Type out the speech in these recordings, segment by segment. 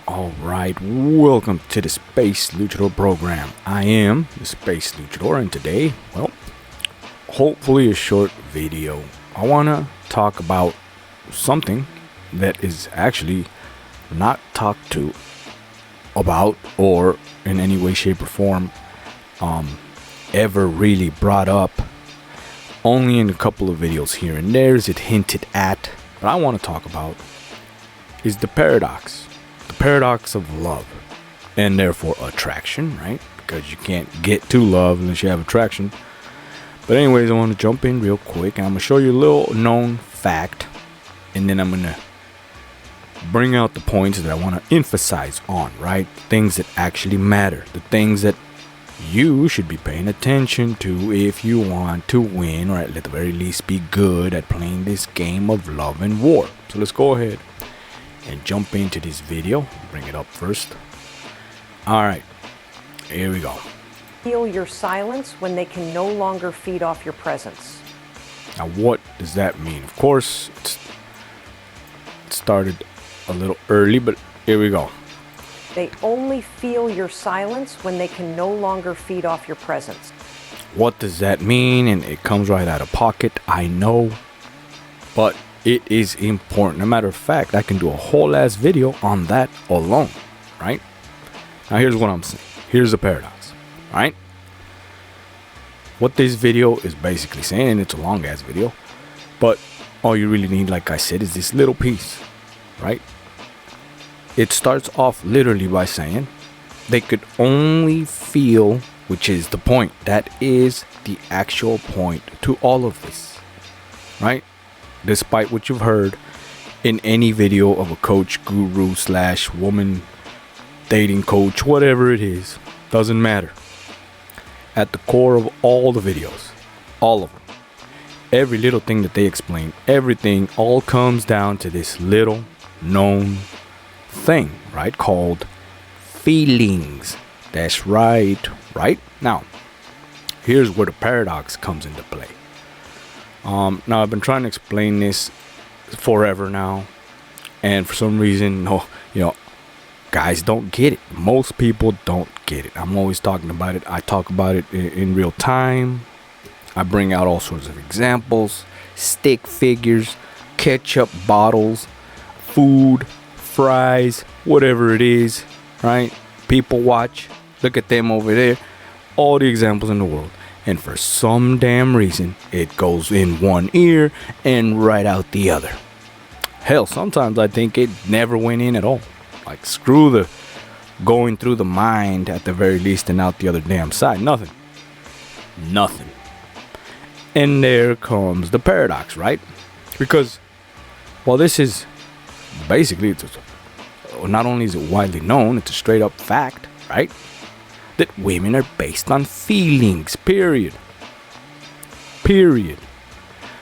Alright, welcome to the Space Luchador program. I am the Space Luchador, and today, well, hopefully a short video. I want to talk about something that is actually not talked to about or in any way, shape, or form ever really brought up. Only in a couple of videos here and there is it hinted at. But I want to talk about is the paradox of love and therefore attraction, right? Because you can't get to love unless you have attraction. But anyways, I want to jump in real quick and I'm going to show you a little known fact, and then I'm going to bring out the points that I want to emphasize on, right? Things that actually matter, the things that you should be paying attention to if you want to win, or at the very least be good at playing this game of love and war. So let's go ahead and jump into this video. Bring it up first. Alright, here we go. Feel your silence when they can no longer feed off your presence. Now what does that mean? Of course, it started a little early, but here we go. They only feel your silence when they can no longer feed off your presence. What does that mean? And it comes right out of pocket, I know, but it is important. As a matter of fact, I can do a whole ass video on that alone, right? Now here's what I'm saying. Here's the paradox, right? What this video is basically saying, and it's a long ass video, but all you really need, like I said, is this little piece, right? It starts off literally by saying they could only feel, which is the point. That is the actual point to all of this, right? Despite what you've heard in any video of a coach, guru / woman dating coach, whatever it is, doesn't matter. At the core of all the videos, all of them, every little thing that they explain, everything all comes down to this little known thing, right, called feelings. That's right. Now here's where the paradox comes into play. Now I've been trying to explain this forever now, and for some reason, guys don't get it. Most people don't get it. I'm always talking about it. I talk about it in real time. I bring out all sorts of examples, stick figures, ketchup bottles, food, fries, whatever it is, right? People watch, look at them over there, all the examples in the world, and for some damn reason it goes in one ear and right out the other. Hell, sometimes I think it never went in at all. Like, screw the going through the mind at the very least and out the other damn side. Nothing. And there comes the paradox, right? Because, well, this is basically, not only is it widely known, it's a straight up fact, right? That women are based on feelings, period.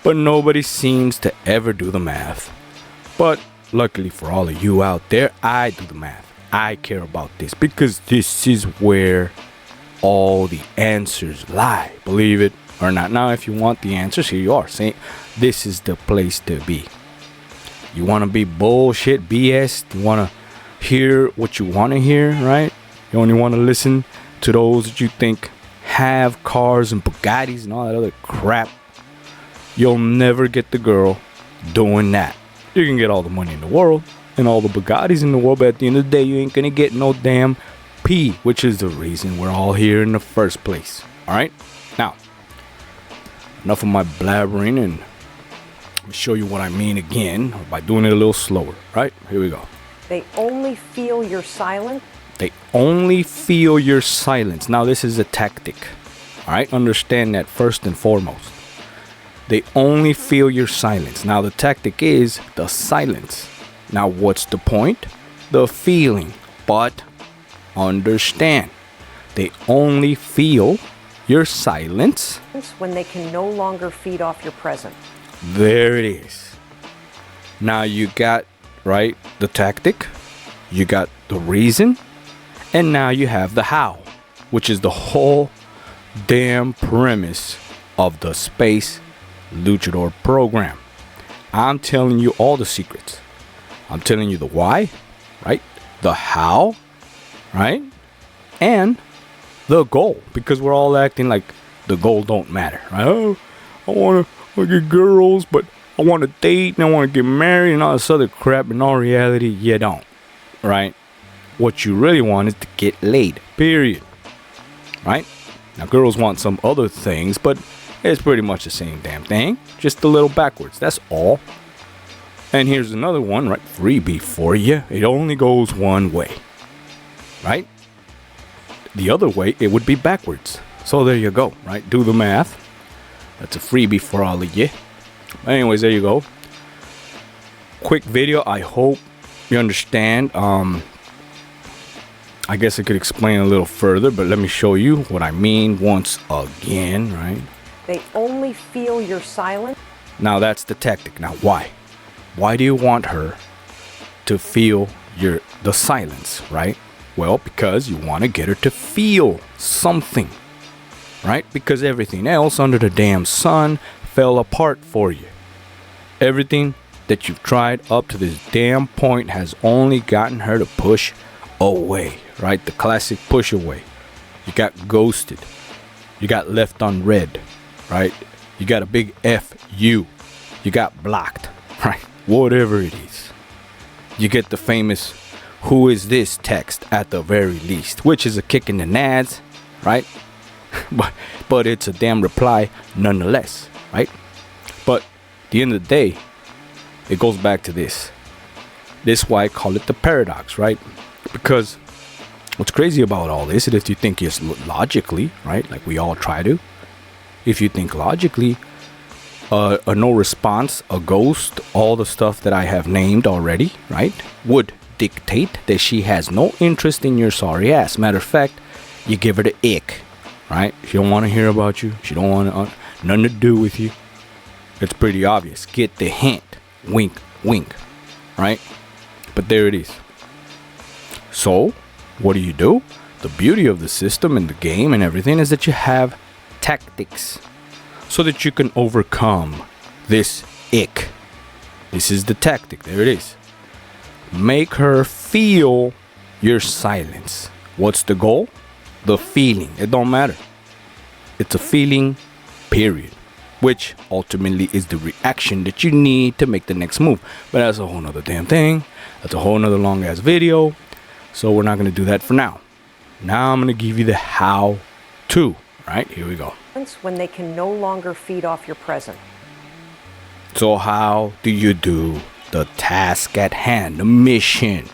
But nobody seems to ever do the math. But luckily for all of you out there, I do the math. I care about this because this is where all the answers lie, believe it or not. Now, if you want the answers, here you are. Saying this is the place to be. You want to be bullshit, BS. You want to hear what you want to hear, right? You only want to listen to those that you think have cars and Bugattis and all that other crap. You'll never get the girl doing that. You can get all the money in the world and all the Bugattis in the world, but at the end of the day, you ain't gonna get no damn P, which is the reason we're all here in the first place. All right? Now, enough of my blabbering, and I'll show you what I mean again by doing it a little slower. Right? Here we go. They only feel your silence. They only feel your silence. Now, this is a tactic. All right? Understand that first and foremost. They only feel your silence. Now, the tactic is the silence. Now, what's the point? The feeling. But understand, they only feel your silence when they can no longer feed off your presence. There it is. Now you got, right, the tactic, you got the reason, and now you have the how, which is the whole damn premise of the Space Luchador program. I'm telling you all the secrets. I'm telling you the why, right? the how, right? And the goal, because we're all acting like the goal don't matter, right? Oh, I want to get girls, but I want to date and I want to get married and all this other crap. In all reality, you don't, right? What you really want is to get laid, period, right? Now, girls want some other things, but it's pretty much the same damn thing, just a little backwards. That's all. And here's another one, right? Freebie for you. It only goes one way, right? The other way, it would be backwards. So there you go, right? Do the math. That's a freebie for all of you. Anyways, there you go. Quick video. I hope you understand. I guess I could explain a little further, but let me show you what I mean once again, right? They only feel your silence. Now that's the tactic. Now why? Why do you want her to feel the silence, right? Well, because you want to get her to feel something, right? Because everything else under the damn sun fell apart for you. Everything that you've tried up to this damn point has only gotten her to push away, right? The classic push away. You got ghosted. You got left unread, right? You got a big F-U. You got blocked, right? Whatever it is. You get the famous "who is this" text at the very least, which is a kick in the nads, right? but it's a damn reply nonetheless, right? But at the end of the day, it goes back to this. This is why I call it the paradox, right? Because what's crazy about all this is if you think it's logically, right? Like we all try to. If you think logically, a no response, a ghost, all the stuff that I have named already, right, would dictate that she has no interest in your sorry ass. Matter of fact, you give her the ick, right? She don't want to hear about you. She don't want nothing to do with you. It's pretty obvious. Get the hint. Wink, wink, right? But there it is. So, what do? The beauty of the system and the game and everything is that you have tactics so that you can overcome this ick. This is the tactic. There it is. Make her feel your silence. What's the goal? The feeling. It don't matter. It's a feeling, period. Which ultimately is the reaction that you need to make the next move. But that's a whole nother damn thing. That's a whole nother long ass video. So we're not going to do that for now. Now I'm going to give you the how to. Right? Here we go. When they can no longer feed off your present. So how do you do the task at hand, the mission?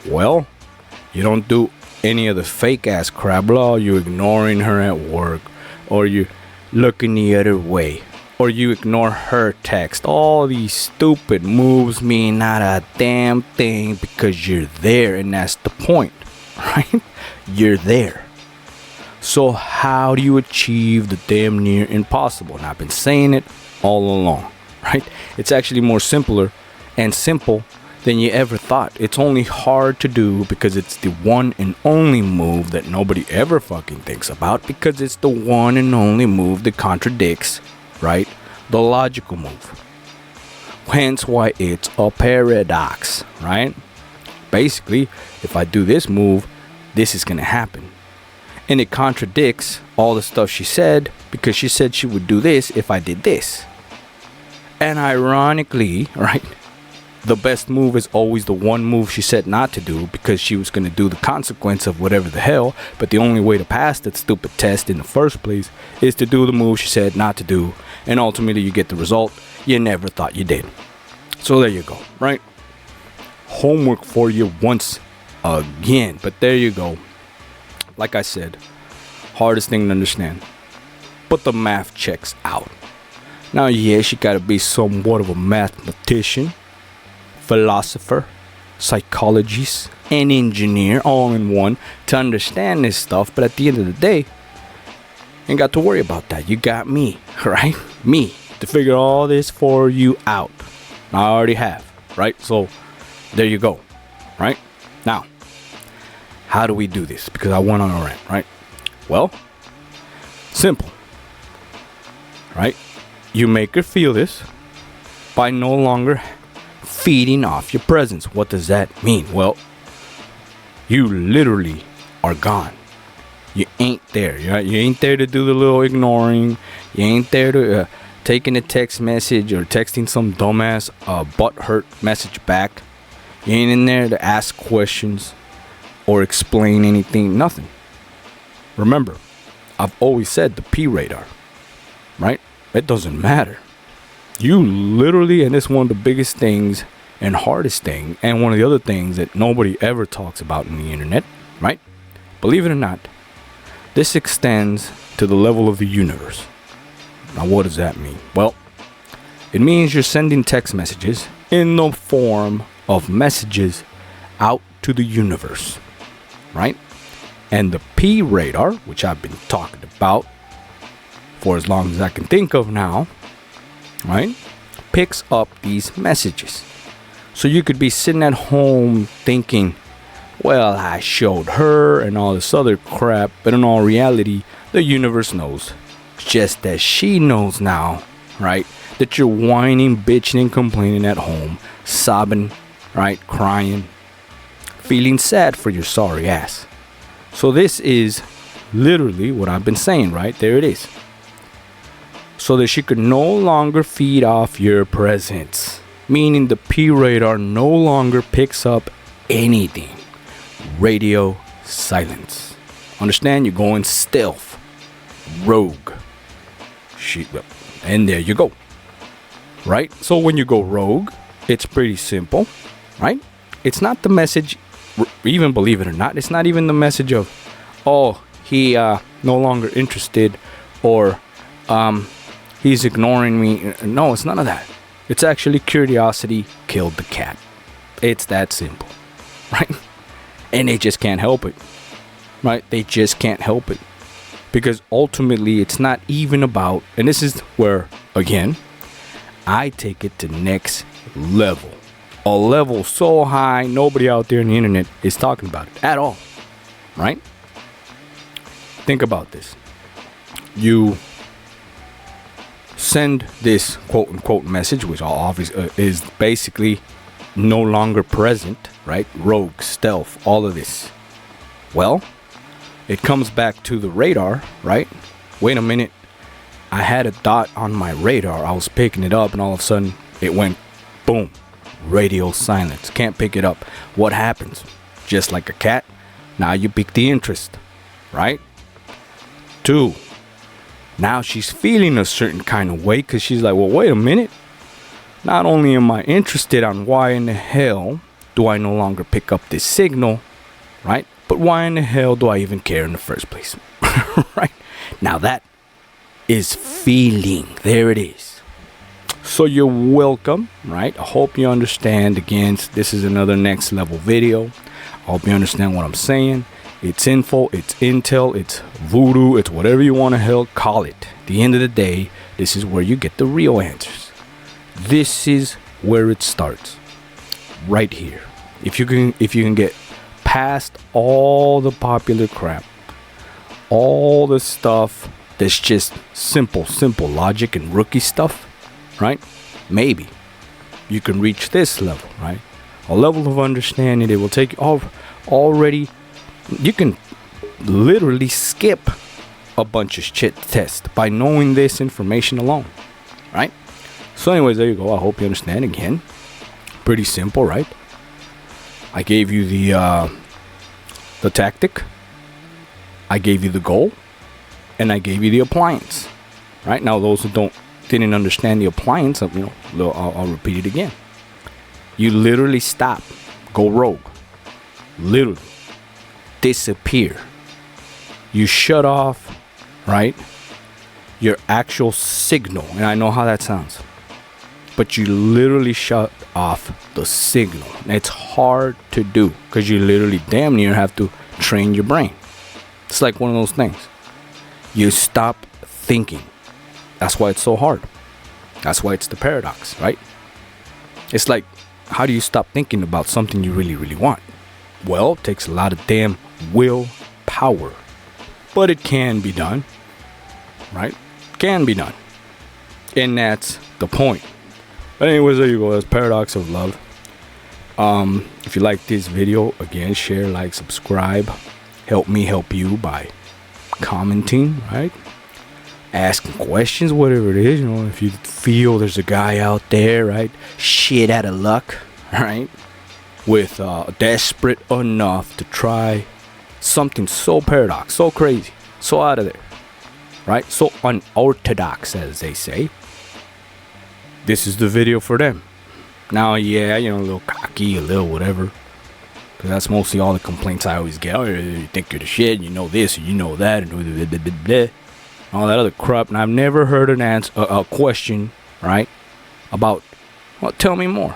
Well, you don't do any of the fake ass crap. Blah, you ignoring her at work, or you looking the other way, or you ignore her text. All these stupid moves mean not a damn thing because you're there, and that's the point, right? You're there. So how do you achieve the damn near impossible? And I've been saying it all along, right? It's actually more simpler and simple than you ever thought. It's only hard to do because it's the one and only move that nobody ever fucking thinks about, because it's the one and only move that contradicts, right, the logical move. Hence why it's a paradox, right? Basically, if I do this move, this is gonna happen. And it contradicts all the stuff she said, because she said she would do this if I did this. And ironically, right, the best move is always the one move she said not to do, because she was going to do the consequence of whatever the hell. But the only way to pass that stupid test in the first place is to do the move she said not to do. And ultimately you get the result you never thought you did. So there you go, right? Homework for you once again. But there you go. Like I said, hardest thing to understand. But the math checks out. Now, yes, you gotta be somewhat of a mathematician, philosopher, psychologist, and engineer all in one to understand this stuff. But at the end of the day, you ain't got to worry about that. You got me, right? Me, to figure all this for you out. I already have, right? So, there you go, right? Now, how do we do this? Because I went on a rant, right? Well, simple, right? You make her feel this by no longer feeding off your presence. What does that mean? Well, you literally are gone. You ain't there. You ain't there to do the little ignoring. You ain't there to taking a text message or texting some dumbass butthurt message back. You ain't in there to ask questions or explain anything. Nothing. Remember, I've always said the P radar, right? It doesn't matter. You literally, and it's one of the biggest things and hardest thing, and one of the other things that nobody ever talks about in the internet, right? Believe it or not, this extends to the level of the universe. Now, what does that mean? Well, it means you're sending text messages in the form of messages out to the universe, right? And the P radar, which I've been talking about for as long as I can think of now, right, picks up these messages. So you could be sitting at home thinking, well, I showed her and all this other crap, but in all reality, the universe knows, just as she knows now, right, that you're whining, bitching, and complaining at home, sobbing, right, crying, feeling sad for your sorry ass. So this is literally what I've been saying, right? There it is. So that she could no longer feed off your presence, meaning the P radar no longer picks up anything. Radio silence. Understand? You're going stealth, rogue. And there you go. Right? So when you go rogue, it's pretty simple, right? It's not the message, even believe it or not, it's not even the message of, oh, he no longer interested, or he's ignoring me. No, it's none of that. It's actually curiosity killed the cat. It's that simple, right? And they just can't help it, right? They just can't help it. Because ultimately, it's not even about, and this is where, again, I take it to next level. A level so high, nobody out there in the internet is talking about it at all, right? Think about this. You send this quote-unquote message, which obviously is basically no longer present, right? Rogue, stealth, all of this. Well, it comes back to the radar, right? Wait a minute. I had a dot on my radar. I was picking it up, and all of a sudden, it went boom. Radio silence. Can't pick it up. What happens? Just like a cat, now you pick the interest, right? 2. Now she's feeling a certain kind of way because she's like, well, wait a minute. Not only am I interested on why in the hell do I no longer pick up this signal, right? But why in the hell do I even care in the first place? Right? Now that is feeling. There it is. So you're welcome, right? I hope you understand. Again, this is another next level video. I hope you understand what I'm saying. It's info, it's intel, it's voodoo, it's whatever you want to hell call it. At the end of the day, this is where you get the real answers. This is where it starts. Right here. If you can get past all the popular crap, all the stuff that's just simple logic and rookie stuff, right? Maybe you can reach this level, right? A level of understanding that will take you already. You can literally skip a bunch of shit tests by knowing this information alone, right? So anyways, there you go. I hope you understand. Again, pretty simple, right? I gave you the tactic, I gave you the goal, and I gave you the appliance. Right now, those who didn't understand the appliance, I'll repeat it again. You literally stop, go rogue, literally disappear. You shut off, right, your actual signal, and I know how that sounds, but you literally shut off the signal. And it's hard to do because you literally damn near have to train your brain. It's like one of those things. You stop thinking. That's why it's so hard. That's why it's the paradox, right? It's like, how do you stop thinking about something you really, really want? Well, it takes a lot of damn willpower. But it can be done, right? Can be done. And that's the point. But anyways, there you go. That's Paradox of Love. If you like this video, again, share, like, subscribe. Help me help you by commenting, right? Asking questions, whatever it is. You know, if you feel there's a guy out there, right, shit out of luck, right, with desperate enough to try something so paradox, so crazy, so out of there, right, so unorthodox, as they say, this is the video for them. Now, yeah, you know, a little cocky, a little whatever, because that's mostly all the complaints I always get. Oh, you think you're the shit, you know this, and you know that, and blah, blah, blah, blah, all that other crap. And I've never heard an answer, a question, right, about, well, tell me more.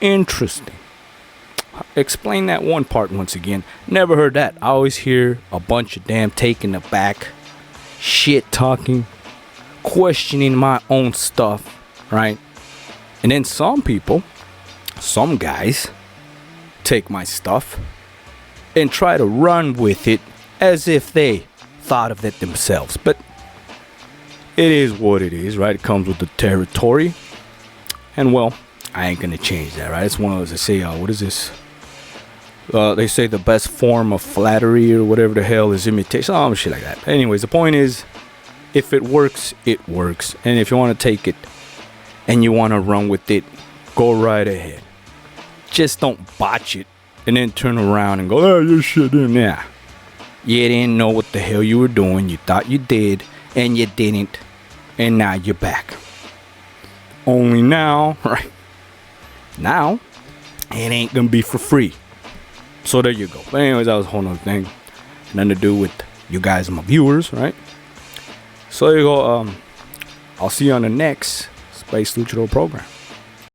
Interesting. Explain that one part once again. Never heard that. I always hear a bunch of damn taking it back, shit talking, questioning my own stuff, right? And then some people, some guys, take my stuff and try to run with it as if they thought of it themselves. But it is what it is, right? It comes with the territory. And well, I ain't gonna change that, right? It's one of those that say, what is this? They say the best form of flattery or whatever the hell is imitation. Oh, shit like that. Anyways, the point is, if it works, it works. And if you want to take it and you want to run with it, go right ahead. Just don't botch it and then turn around and go, oh, you shit in there. You didn't know what the hell you were doing. You thought you did, and you didn't. And now you're back. Only now, right? Now, it ain't gonna be for free. So there you go. But anyways, that was a whole nother thing. Nothing to do with you guys, my viewers, right? So there you go. I'll see you on the next Space Luchador program.